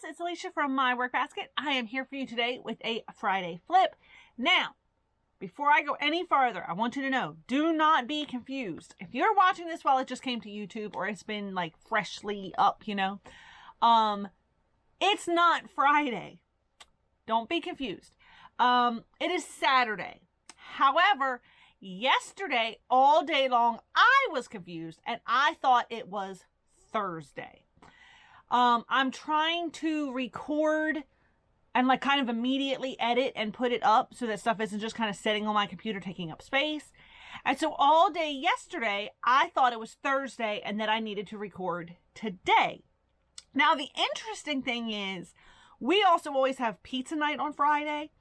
it's Alicia from My Work Basket. I am here for you today with a Friday flip. Now, before I go any farther, I want you to know, do not be confused. If you're watching this while it just came to YouTube or it's been like freshly up, you know, it's not Friday. Don't be confused. It is Saturday. However, yesterday, all day long, I was confused and I thought it was Thursday. I'm trying to record and like kind of immediately edit and put it up so that stuff isn't just kind of sitting on my computer taking up space. And so all day yesterday, I thought it was Thursday and that I needed to record today. Now, the interesting thing is we also always have pizza night on Friday.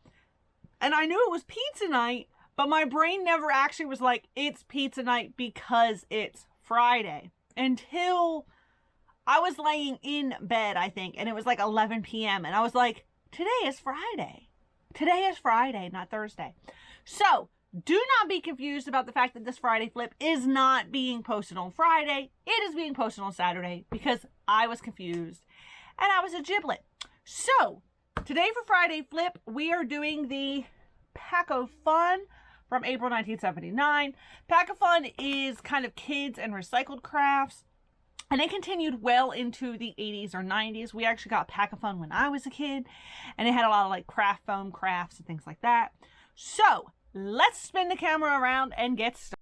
And I knew it was pizza night, but my brain never actually was like, it's pizza night because it's Friday. Until I was laying in bed, I think, and it was like 11 p.m. And I was like, today is Friday. Today is Friday, not Thursday. So, do not be confused about the fact that this Friday flip is not being posted on Friday. It is being posted on Saturday because I was confused and I was a giblet. So, today for Friday flip, we are doing the Pack of Fun from April 1979. Pack of Fun is kind of kids and recycled crafts. And it continued well into the 80s or 90s. We actually got Pack of Fun when I was a kid. And it had a lot of like craft foam crafts and things like that. So, let's spin the camera around and get started.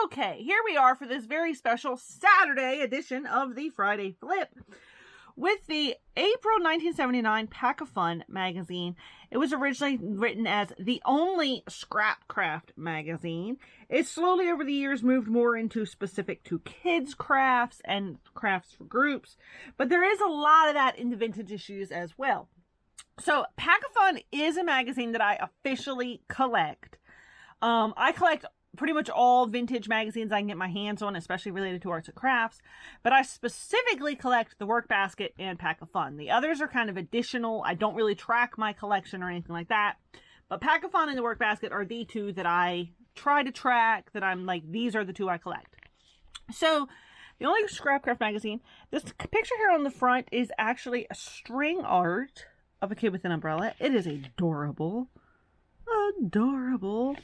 Okay, here we are for this very special Saturday edition of the Friday Flip. With the April 1979 Pack of Fun magazine. It was originally written as the only scrap craft magazine. It slowly over the years moved more into specific to kids crafts and crafts for groups. But there is a lot of that in the vintage issues as well. So Pack of Fun is a magazine that I officially collect. I collect pretty much all vintage magazines I can get my hands on, especially related to arts and crafts. But I specifically collect the Work Basket and Pack of Fun. The others are kind of additional. I don't really track my collection or anything like that. But Pack of Fun and the Work Basket are the two that I try to track, that I'm like, these are the two I collect. So, the only Scrapcraft magazine, this picture here on the front is actually a string art of a kid with an umbrella. It is adorable. Adorable.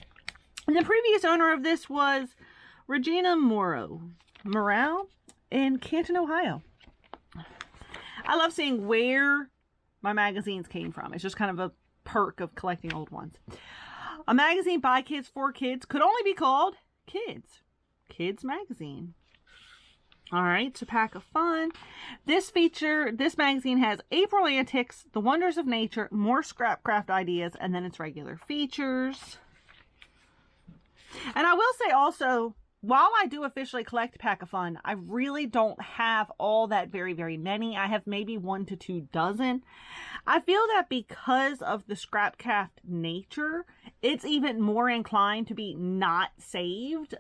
And the previous owner of this was Regina Morrow in Canton, Ohio. I love seeing where my magazines came from. It's just kind of a perk of collecting old ones. A magazine by kids for kids could only be called Kids. Kids magazine. Alright, so Pack of Fun. This magazine has April Antics, The Wonders of Nature, more Scrapcraft ideas, and then its regular features. And I will say also, while I do officially collect Pack of Fun, I really don't have all that very, very many. I have maybe 1 to 2 dozen. I feel that because of the Scrapcraft nature, it's even more inclined to be not saved,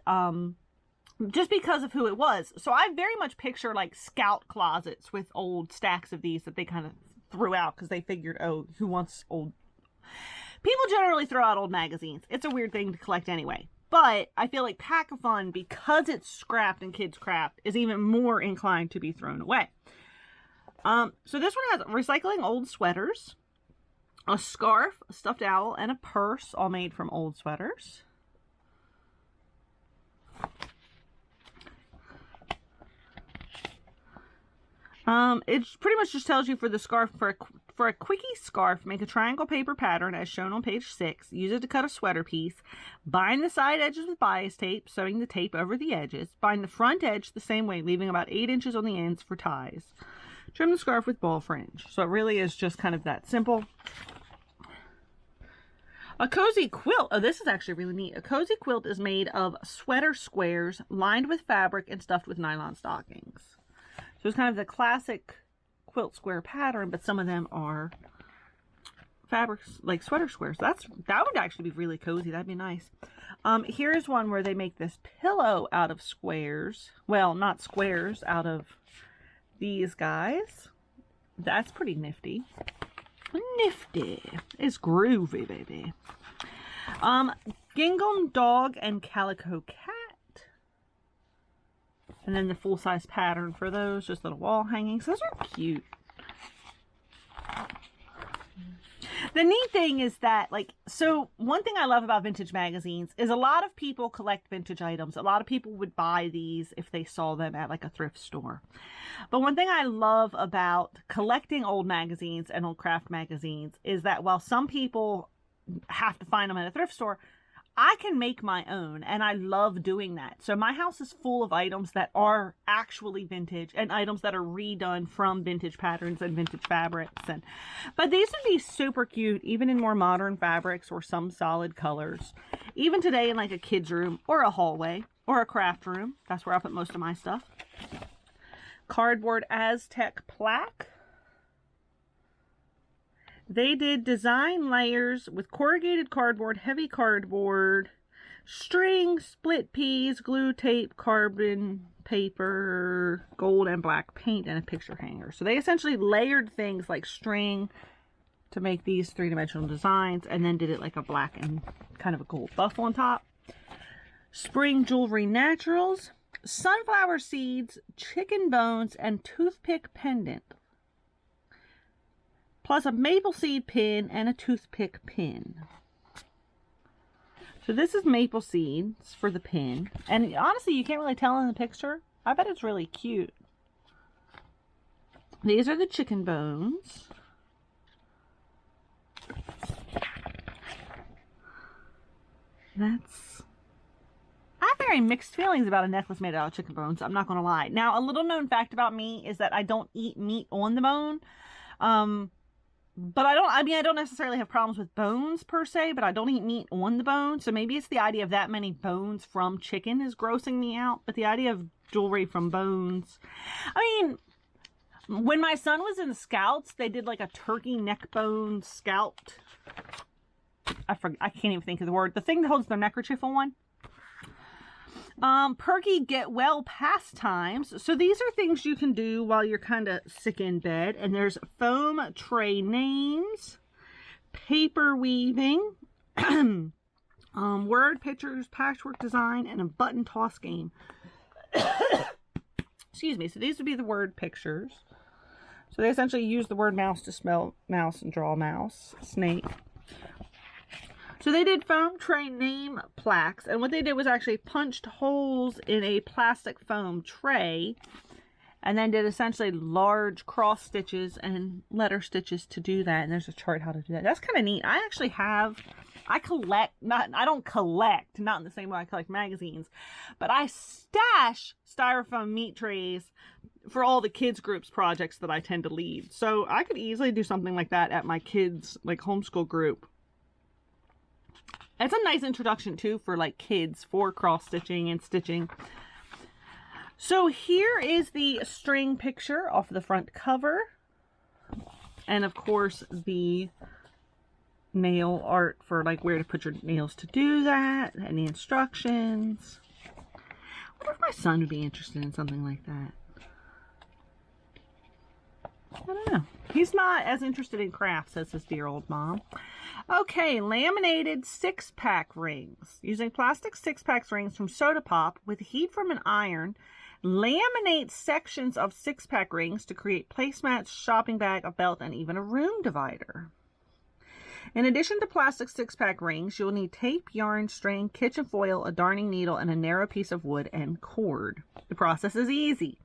just because of who it was. So I very much picture like scout closets with old stacks of these that they kind of threw out because they figured, oh, who wants old... People generally throw out old magazines. It's a weird thing to collect anyway. But I feel like Pack of Fun, because it's scrapped and kids craft, is even more inclined to be thrown away. So this one has recycling old sweaters, a scarf, a stuffed owl, and a purse, all made from old sweaters. It pretty much just tells you for the scarf, for a Quickie Scarf, make a triangle paper pattern as shown on page 6. Use it to cut a sweater piece. Bind the side edges with bias tape, sewing the tape over the edges. Bind the front edge the same way, leaving about 8 inches on the ends for ties. Trim the scarf with ball fringe. So it really is just kind of that simple. A Cozy Quilt. Oh, this is actually really neat. A Cozy Quilt is made of sweater squares lined with fabric and stuffed with nylon stockings. So it's kind of the classic quilt square pattern, but some of them are fabrics like sweater squares. That would actually be really cozy. That'd be nice. Here's one where they make this pillow out of squares. Well, not squares, out of these guys. That's pretty nifty. Nifty. It's groovy, baby. Gingham dog and calico cat. And then the full-size pattern for those, just little wall hangings. Those are cute. The neat thing is that, like, so one thing I love about vintage magazines is a lot of people collect vintage items. A lot of people would buy these if they saw them at like a thrift store. But one thing I love about collecting old magazines and old craft magazines is that while some people have to find them at a thrift store, I can make my own, and I love doing that. So my house is full of items that are actually vintage and items that are redone from vintage patterns and vintage fabrics. But these would be super cute, even in more modern fabrics or some solid colors. Even today in like a kid's room or a hallway or a craft room. That's where I put most of my stuff. Cardboard Aztec plaque. They did design layers with corrugated cardboard, heavy cardboard, string, split peas, glue, tape, carbon paper, gold and black paint, and a picture hanger. So they essentially layered things like string to make these three-dimensional designs, and then did it like a black and kind of a gold buff on top. Spring Jewelry Naturals, sunflower seeds, chicken bones, and toothpick pendant. Plus a maple seed pin and a toothpick pin. So this is maple seeds for the pin. And honestly, you can't really tell in the picture. I bet it's really cute. These are the chicken bones. I have very mixed feelings about a necklace made out of chicken bones. I'm not going to lie. Now, a little known fact about me is that I don't eat meat on the bone. But I don't necessarily have problems with bones per se, but I don't eat meat on the bone. So maybe it's the idea of that many bones from chicken is grossing me out. But the idea of jewelry from bones. I mean, when my son was in the Scouts, they did like a turkey neck bone scalped. I can't even think of the word. The thing that holds their neckerchief on. Perky get well pastimes. So these are things you can do while you're kind of sick in bed. And there's foam tray names, paper weaving, word pictures, patchwork design, and a button toss game. Excuse me. So these would be the word pictures. So they essentially use the word mouse to spell mouse and draw mouse, snake. So they did foam tray name plaques, and what they did was actually punched holes in a plastic foam tray and then did essentially large cross stitches and letter stitches to do that. And there's a chart how to do that. That's kind of neat. I don't collect, not in the same way I collect magazines, but I stash styrofoam meat trays for all the kids groups projects that I tend to lead. So I could easily do something like that at my kids' like homeschool group. It's a nice introduction too for like kids for cross stitching and stitching. So here is the string picture off the front cover. And of course the nail art for like where to put your nails to do that and the instructions. I wonder if my son would be interested in something like that. I don't know. He's not as interested in crafts as his dear old mom. Okay, laminated 6-pack rings. Using plastic 6-pack rings from Soda Pop with heat from an iron, laminate sections of 6-pack rings to create placemats, shopping bag, a belt, and even a room divider. In addition to plastic 6-pack rings, you'll need tape, yarn, string, kitchen foil, a darning needle, and a narrow piece of wood and cord. The process is easy.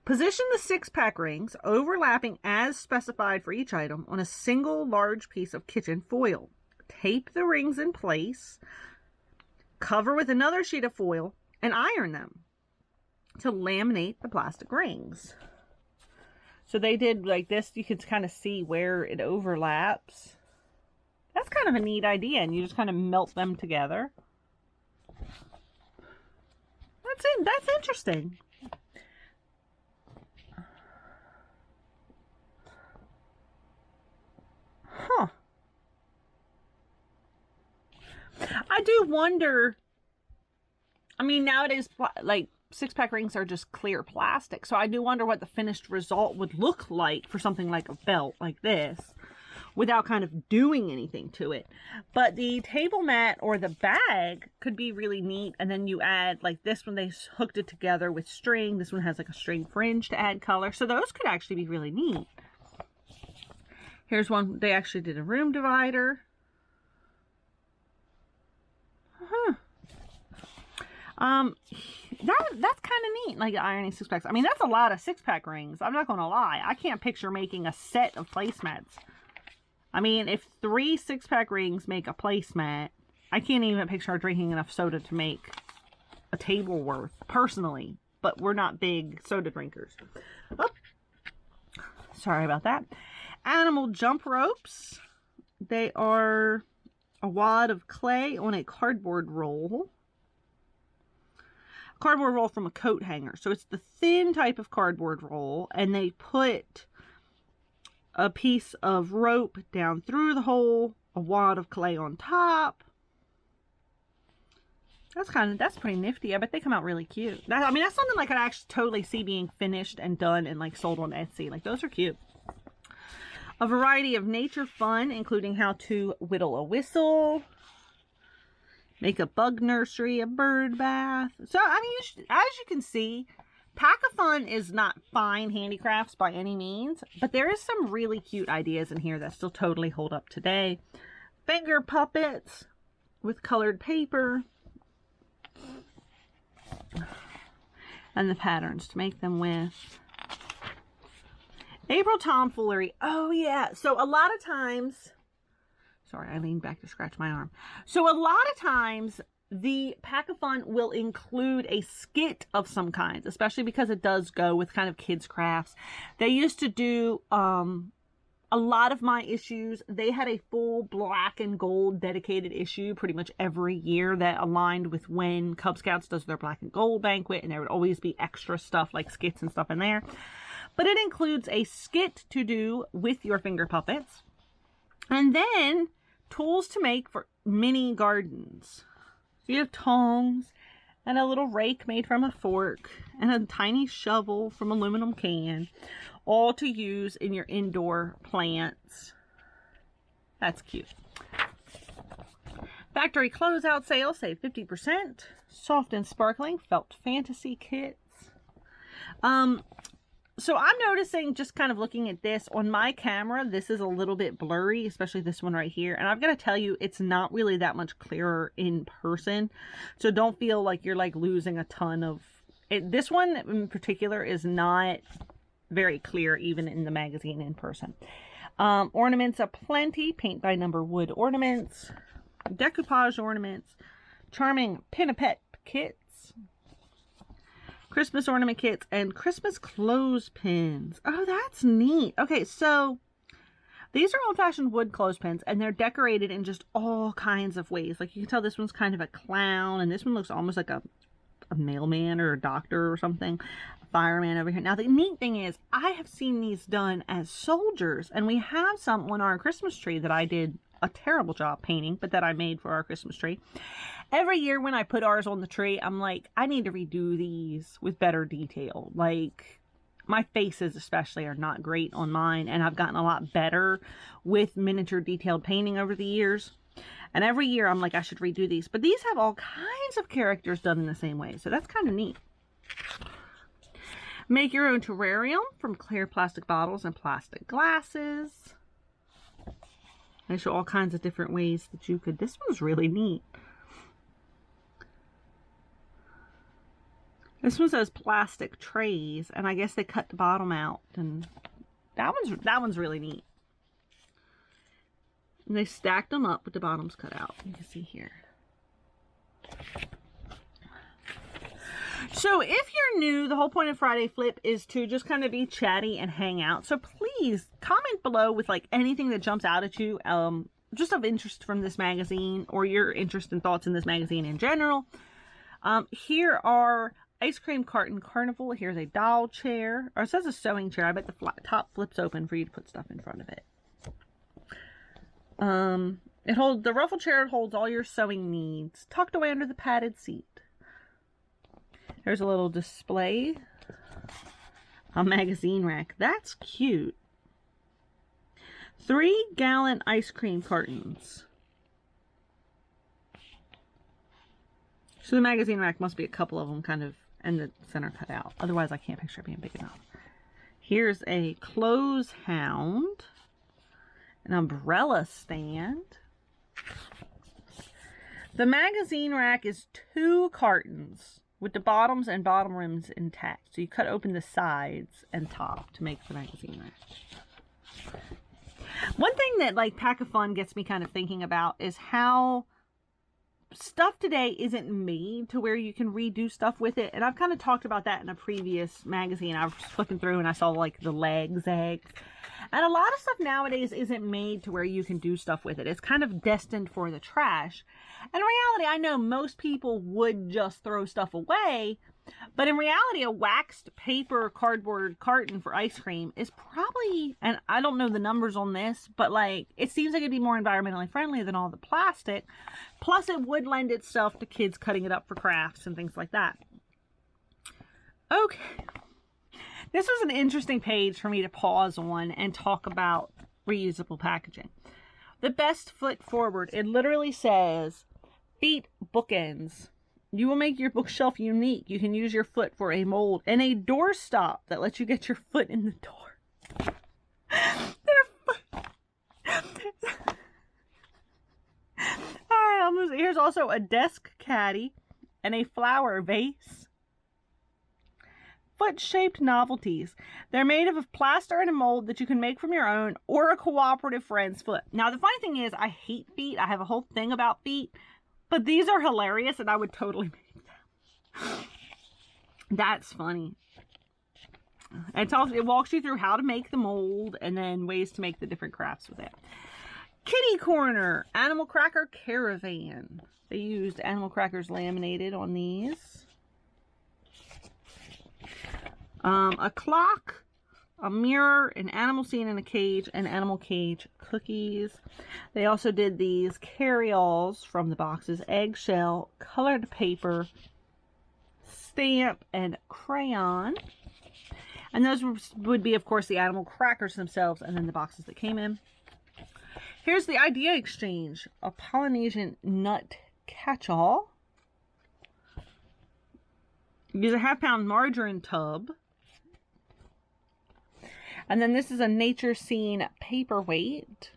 Position the 6-pack rings, overlapping as specified for each item, on a single large piece of kitchen foil. Tape the rings in place, cover with another sheet of foil, and iron them to laminate the plastic rings. So they did like this. You can kind of see where it overlaps. That's kind of a neat idea, and you just kind of melt them together. That's it. That's interesting. Huh. I do wonder, I mean, nowadays, like, 6-pack rings are just clear plastic, so I do wonder what the finished result would look like for something like a belt like this without kind of doing anything to it. But the table mat or the bag could be really neat, and then you add, like this one, they hooked it together with string. This one has like a string fringe to add color, so those could actually be really neat. Here's one. They actually did a room divider. That's kind of neat, like ironing 6-packs. I mean, that's a lot of 6-pack rings. I'm not going to lie. I can't picture making a set of placemats. I mean, if 3 6-pack rings make a placemat, I can't even picture drinking enough soda to make a table worth, personally. But we're not big soda drinkers. Oh, sorry about that. Animal jump ropes. They are a wad of clay on a cardboard roll. Cardboard roll from a coat hanger. So it's the thin type of cardboard roll, and they put a piece of rope down through the hole, a wad of clay on top. That's pretty nifty. I bet they come out really cute. I mean, that's something like I actually totally see being finished and done and like sold on Etsy. Like, those are cute. A variety of nature fun, including how to whittle a whistle, make a bug nursery, a bird bath. So, I mean, as you can see, Pack-a-Fun is not fine handicrafts by any means, but there is some really cute ideas in here that still totally hold up today. Finger puppets with colored paper, and the patterns to make them with. April tomfoolery. Oh yeah. So a lot of times, sorry, I leaned back to scratch my arm. So a lot of times the Pack-a-Fun will include a skit of some kinds, especially because it does go with kind of kids crafts. They used to do a lot of my issues. They had a full black and gold dedicated issue pretty much every year that aligned with when Cub Scouts does their black and gold banquet, and there would always be extra stuff like skits and stuff in there. But it includes a skit to do with your finger puppets, and then tools to make for mini gardens. So you have tongs and a little rake made from a fork and a tiny shovel from aluminum can, all to use in your indoor plants. That's cute. Factory closeout sale, save 50%. Soft and sparkling felt fantasy kits. So I'm noticing, just kind of looking at this on my camera, this is a little bit blurry, especially this one right here. And I've got to tell you, it's not really that much clearer in person. So don't feel like you're like losing a ton of it. This one in particular is not very clear even in the magazine in person. Ornaments aplenty, paint by number wood ornaments, decoupage ornaments, charming pin-a-pet kits, Christmas ornament kits, and Christmas clothespins. Oh, that's neat. Okay, so these are old-fashioned wood clothespins, and they're decorated in just all kinds of ways. Like, you can tell this one's kind of a clown, and this one looks almost like a mailman or a doctor or something. A fireman over here. Now, the neat thing is, I have seen these done as soldiers, and we have some on our Christmas tree that I did a terrible job painting, but that I made for our Christmas tree. Every year when I put ours on the tree, I'm like, I need to redo these with better detail. Like, my faces especially are not great on mine, and I've gotten a lot better with miniature detailed painting over the years. And every year I'm like, I should redo these. But these have all kinds of characters done in the same way, so that's kind of neat. Make your own terrarium from clear plastic bottles and plastic glasses. They show all kinds of different ways that you could. This one's really neat. This one says plastic trays, and I guess they cut the bottom out, and that one's really neat. And they stacked them up with the bottoms cut out. You can see here. So if you're new, the whole point of Friday Flip is to just kind of be chatty and hang out. So please comment below with like anything that jumps out at you, just of interest from this magazine, or your interest and thoughts in this magazine in general. Here are ice cream carton carnival. Here's a doll chair, or it says a sewing chair. I bet the top flips open for you to put stuff in front of it. The ruffle chair holds all your sewing needs, tucked away under the padded seat. There's a little display, a magazine rack. That's cute. 3-gallon ice cream cartons. So the magazine rack must be a couple of them kind of in the center cut out. Otherwise I can't picture it being big enough. Here's a clothes hound. an umbrella stand. The magazine rack is 2 cartons with the bottoms and bottom rims intact. So you cut open the sides and top to make the magazine rack. One thing that like Pack of Fun gets me kind of thinking about is how stuff today isn't made to where you can redo stuff with it. And I've kind of talked about that in a previous magazine. I was flipping through and I saw like the leg zags. And a lot of stuff nowadays isn't made to where you can do stuff with it. It's kind of destined for the trash. And in reality, I know most people would just throw stuff away. But in reality, a waxed paper cardboard carton for ice cream is probably, and I don't know the numbers on this, but like, it seems like it'd be more environmentally friendly than all the plastic. Plus, it would lend itself to kids cutting it up for crafts and things like that. Okay. This was an interesting page for me to pause on and talk about reusable packaging. The best foot forward. It literally says, feet bookends. You will make your bookshelf unique. You can use your foot for a mold and a doorstop that lets you get your foot in the door. Alright, here's also a desk caddy and a flower vase. Foot-shaped novelties. They're made of plaster and a mold that you can make from your own or a cooperative friend's foot. Now, the funny thing is, I hate feet. I have a whole thing about feet. But these are hilarious, and I would totally make them. That's funny. It walks you through how to make the mold and then ways to make the different crafts with it. Kitty Corner, Animal Cracker Caravan. They used animal crackers laminated on these. A clock, a mirror, an animal scene in a cage, and animal cage cookies. They also did these carry-alls from the boxes, eggshell, colored paper, stamp, and crayon. And those would be, of course, the animal crackers themselves and then the boxes that came in. Here's the idea exchange, a Polynesian nut catch-all. Use a half-pound margarine tub. And then this is a nature scene paperweight.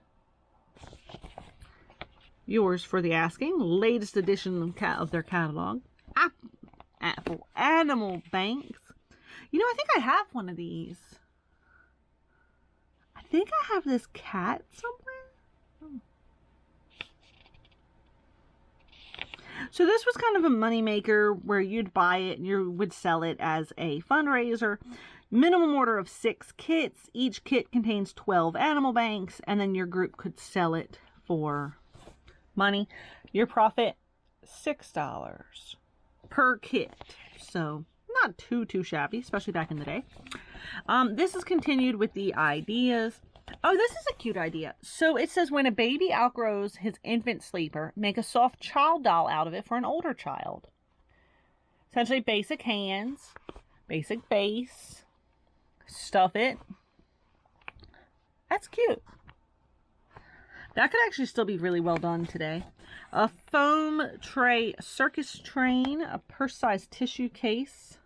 Yours for the asking. Latest edition of their catalog. Apple Animal Banks. You know, I think I have one of these. I think I have this cat somewhere. So this was kind of a moneymaker where you'd buy it and you would sell it as a fundraiser. Minimum order of 6 kits. Each kit contains 12 animal banks, and then your group could sell it for money. Your profit, $6 per kit. So not too shabby, especially back in the day. This is continued with the ideas. Oh, this is a cute idea. So it says, when a baby outgrows his infant sleeper, make a soft child doll out of it for an older child. Essentially basic hands, basic face. Stuff it. That's cute. That could actually still be really well done today. A foam tray circus train, a purse-sized tissue case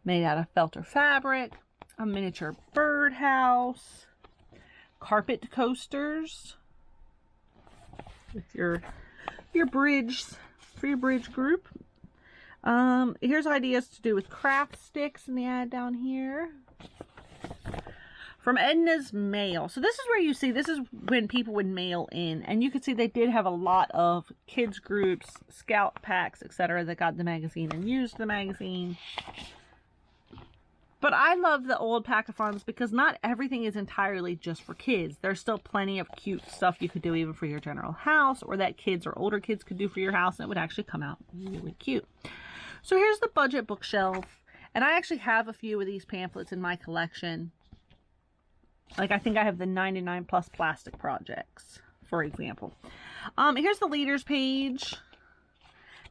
made out of felt or fabric, a miniature birdhouse, carpet coasters with your bridge for your bridge group. Here's ideas to do with craft sticks in the ad down here. From Edna's Mail. So this is where you see, this is when people would mail in. And you can see they did have a lot of kids groups, scout packs, etc. that got the magazine and used the magazine. But I love the old Pack of Funs because not everything is entirely just for kids. There's still plenty of cute stuff you could do even for your general house, or that kids or older kids could do for your house, and it would actually come out really cute. So here's the budget bookshelf. And I actually have a few of these pamphlets in my collection. Like, I think I have the 99 plus plastic projects, for example. Here's the leaders page.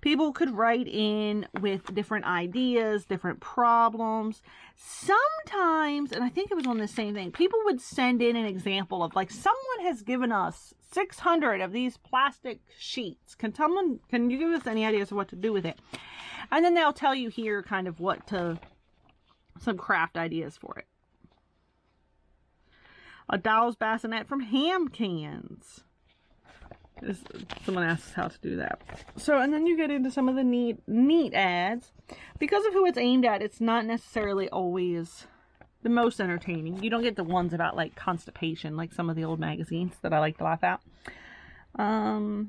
People could write in with different ideas, different problems. Sometimes, and I think it was on the same thing, people would send in an example of, like, someone has given us 600 of these plastic sheets. Can you give us any ideas of what to do with it? And then they'll tell you here kind of some craft ideas for it. A doll's bassinet from Ham Cans. Someone asks how to do that. So, and then you get into some of the neat ads. Because of who it's aimed at, it's not necessarily always the most entertaining. You don't get the ones about like constipation, like some of the old magazines that I like to laugh at. Oh,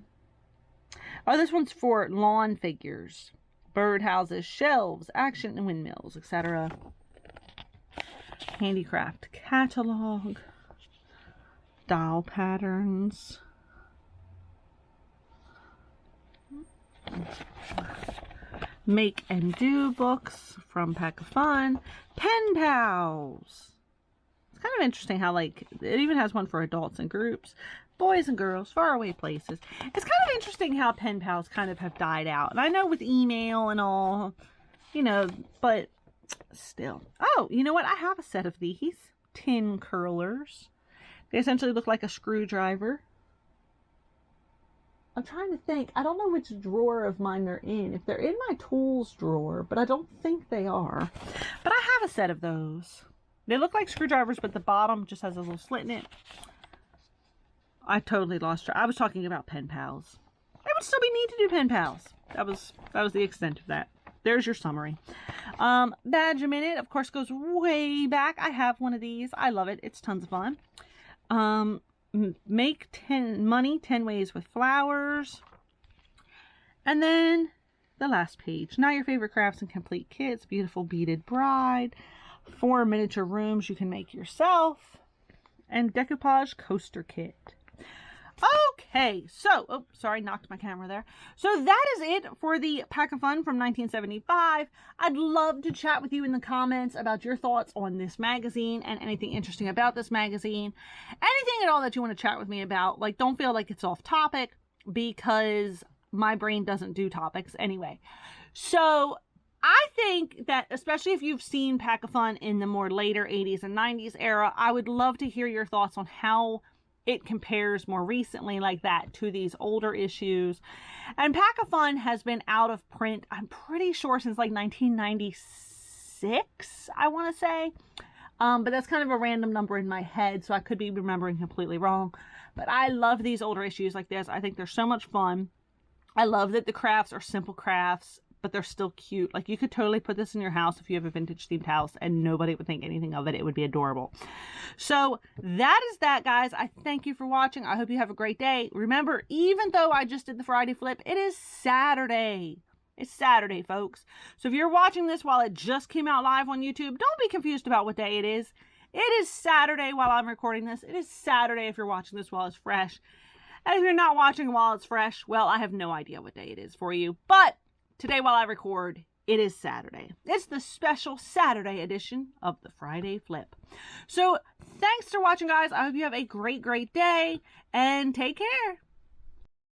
this one's for lawn figures, birdhouses, shelves, action and windmills, etc. Handicraft catalog, doll patterns, make and do books from Pack of Fun, pen pals. It's kind of interesting how like it even has one for adults and groups, boys and girls, faraway places. It's kind of interesting how pen pals kind of have died out. And I know with email and all, you know, but still. Oh, you know what? I have a set of these tin curlers. They essentially look like a screwdriver. I'm trying to think. I don't know which drawer of mine they're in. If they're in my tools drawer, but I don't think they are. But I have a set of those. They look like screwdrivers, but the bottom just has a little slit in it. I totally lost track. I was talking about pen pals. It would still be neat to do pen pals. That was the extent of that. There's your summary. Badge a Minute, of course, goes way back. I have one of these. I love it. It's tons of fun. Make 10 money 10 ways with flowers. And then the last page. Now your favorite crafts and complete kits. Beautiful beaded bride. 4 miniature rooms you can make yourself. And decoupage coaster kit. Okay, so, oh, sorry, knocked my camera there. So that is it for the Pack of Fun from 1975. I'd love to chat with you in the comments about your thoughts on this magazine and anything interesting about this magazine. Anything at all that you want to chat with me about. Like, don't feel like it's off topic because my brain doesn't do topics anyway. So I think that, especially if you've seen Pack of Fun in the more later 80s and 90s era, I would love to hear your thoughts on how it compares more recently like that to these older issues. And Pack of Fun has been out of print, I'm pretty sure, since like 1996, I want to say. But that's kind of a random number in my head, so I could be remembering completely wrong. But I love these older issues like this. I think they're so much fun. I love that the crafts are simple crafts, but they're still cute. Like, you could totally put this in your house if you have a vintage themed house and nobody would think anything of it. It would be adorable. So that is that, guys. I thank you for watching. I hope you have a great day. Remember, even though I just did the Friday flip, it is Saturday. It's Saturday, folks. So if you're watching this while it just came out live on YouTube, don't be confused about what day it is. It is Saturday while I'm recording this. It is Saturday if you're watching this while it's fresh. And if you're not watching while it's fresh, well, I have no idea what day it is for you. But today, while I record, it is Saturday. It's the special Saturday edition of the Friday Flip. So, thanks for watching, guys. I hope you have a great, great day, and take care.